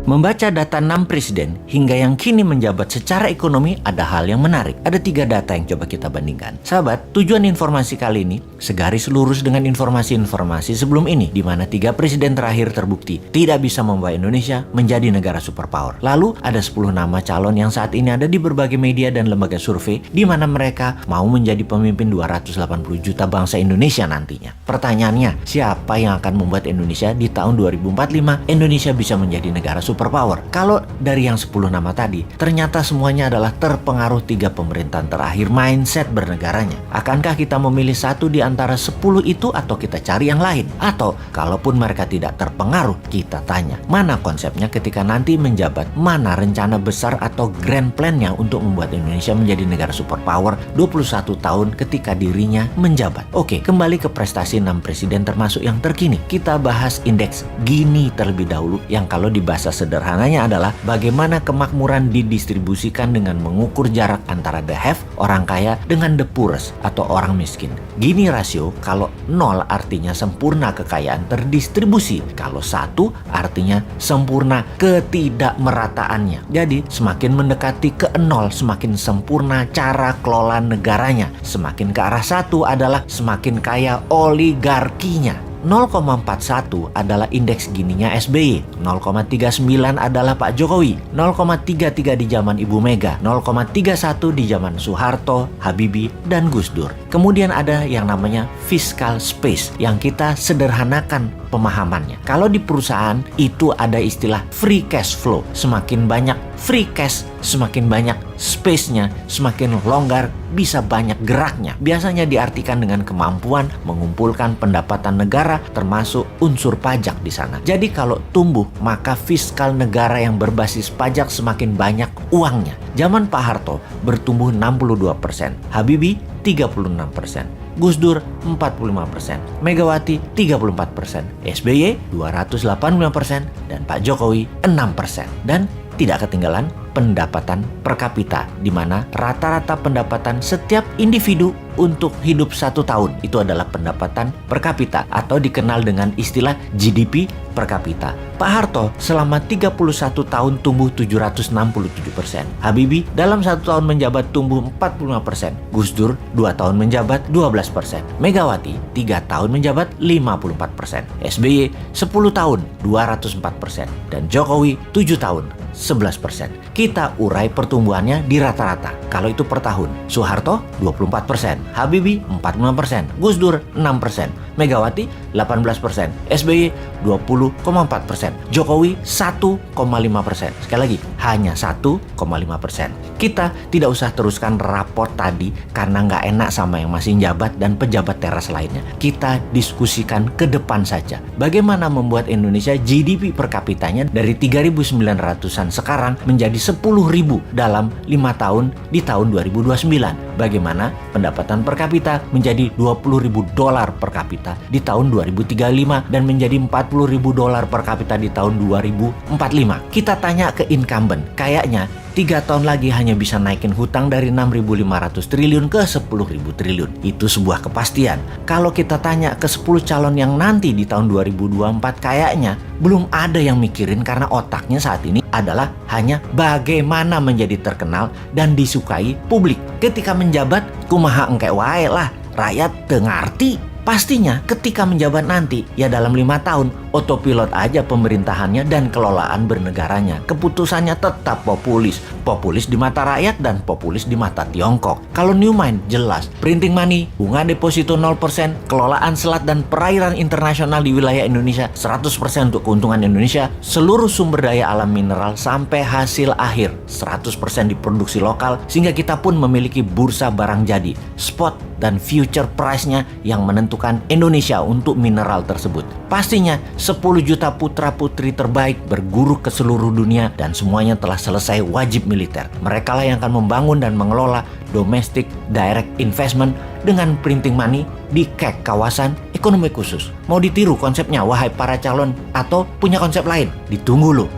Membaca data 6 presiden hingga yang kini menjabat secara ekonomi ada hal yang menarik. Ada 3 data yang coba kita bandingkan. Sahabat, tujuan informasi kali ini segaris lurus dengan informasi-informasi sebelum ini, di mana 3 presiden terakhir terbukti tidak bisa membawa Indonesia menjadi negara superpower. Lalu ada 10 nama calon yang saat ini ada di berbagai media dan lembaga survei, di mana mereka mau menjadi pemimpin 280 juta bangsa Indonesia nantinya. Pertanyaannya, siapa yang akan membuat Indonesia di tahun 2045 Indonesia bisa menjadi negara superpower? Kalau dari yang 10 nama tadi, ternyata semuanya adalah terpengaruh 3 pemerintahan terakhir mindset bernegaranya. Akankah kita memilih satu di antara 10 itu atau kita cari yang lain? Atau kalaupun mereka tidak terpengaruh, kita tanya, mana konsepnya ketika nanti menjabat? Mana rencana besar atau grand plan-nya untuk membuat Indonesia menjadi negara superpower 21 tahun ketika dirinya menjabat? Oke, kembali ke prestasi 6 presiden termasuk yang terkini. Kita bahas indeks Gini terlebih dahulu, yang kalau di bahasa sederhananya adalah bagaimana kemakmuran didistribusikan dengan mengukur jarak antara the have, orang kaya, dengan the poorest atau orang miskin. Gini rasio, kalau 0 artinya sempurna kekayaan terdistribusi, kalau 1 artinya sempurna ketidakmerataannya. Jadi semakin mendekati ke 0 semakin sempurna cara kelola negaranya. Semakin ke arah 1 adalah semakin kaya oligarkinya. 0,41 adalah indeks Gininya SBY, 0,39 adalah Pak Jokowi, 0,33 di zaman Ibu Mega, 0,31 di zaman Soeharto, Habibie, dan Gus Dur. Kemudian ada yang namanya fiscal space yang kita sederhanakan pemahamannya. Kalau di perusahaan itu ada istilah free cash flow. Semakin banyak free cash, semakin banyak space-nya, semakin longgar, bisa banyak geraknya. Biasanya diartikan dengan kemampuan mengumpulkan pendapatan negara termasuk unsur pajak di sana. Jadi kalau tumbuh, maka fiskal negara yang berbasis pajak semakin banyak uangnya. Zaman Pak Harto bertumbuh 62%, Habibie 36%. Gus Dur 45%, Megawati 34%, SBY 285%, dan Pak Jokowi 6%. Dan tidak ketinggalan pendapatan per kapita, di mana rata-rata pendapatan setiap individu untuk hidup 1 tahun itu adalah pendapatan per kapita atau dikenal dengan istilah GDP per kapita. Pak Harto selama 31 tahun tumbuh 767%. Habibie dalam 1 tahun menjabat tumbuh 45%. Gus Dur 2 tahun menjabat 12%. Megawati 3 tahun menjabat 54%. SBY 10 tahun 204%. Dan Jokowi 7 tahun 11%. Kita urai pertumbuhannya di rata-rata. Kalau itu per tahun, Soeharto 24%, Habibie 45%, Gus Dur 6%, Megawati 18%, SBY 20,4%, Jokowi 1,5%. Sekali lagi, hanya 1,5%. Kita tidak usah teruskan raport tadi karena nggak enak sama yang masih jabat dan pejabat teras lainnya. Kita diskusikan ke depan saja. Bagaimana membuat Indonesia GDP per kapitanya dari 3.900-an sekarang menjadi 10.000 dalam 5 tahun di tahun 2029. Bagaimana pendapatan per kapita menjadi $20.000 per kapita di tahun 2035 dan menjadi $40.000 per kapita di tahun 2045. Kita tanya ke incumbent, kayaknya 3 tahun lagi hanya bisa naikin hutang dari 6.500 triliun ke 10.000 triliun. Itu sebuah kepastian. Kalau kita tanya ke 10 calon yang nanti di tahun 2024, kayaknya belum ada yang mikirin karena otaknya saat ini adalah hanya bagaimana menjadi terkenal dan disukai publik. Ketika menjabat, kumaha engke wae lah, rakyat teu ngarti. Pastinya ketika menjabat nanti, ya dalam 5 tahun, otopilot aja pemerintahannya dan kelolaan bernegaranya. Keputusannya tetap populis. Populis di mata rakyat dan populis di mata Tiongkok. Kalau New Mind jelas, printing money, bunga deposito 0%, kelolaan selat dan perairan internasional di wilayah Indonesia 100% untuk keuntungan Indonesia, seluruh sumber daya alam mineral sampai hasil akhir 100% diproduksi lokal, sehingga kita pun memiliki bursa barang jadi, spot dan future price-nya yang menentukan Indonesia untuk mineral tersebut. Pastinya 10 juta putra-putri terbaik berguru ke seluruh dunia dan semuanya telah selesai wajib militer. Mereka lah yang akan membangun dan mengelola domestic direct investment dengan printing money di KEK, kawasan ekonomi khusus. Mau ditiru konsepnya, wahai para calon, atau punya konsep lain? Ditunggu loh.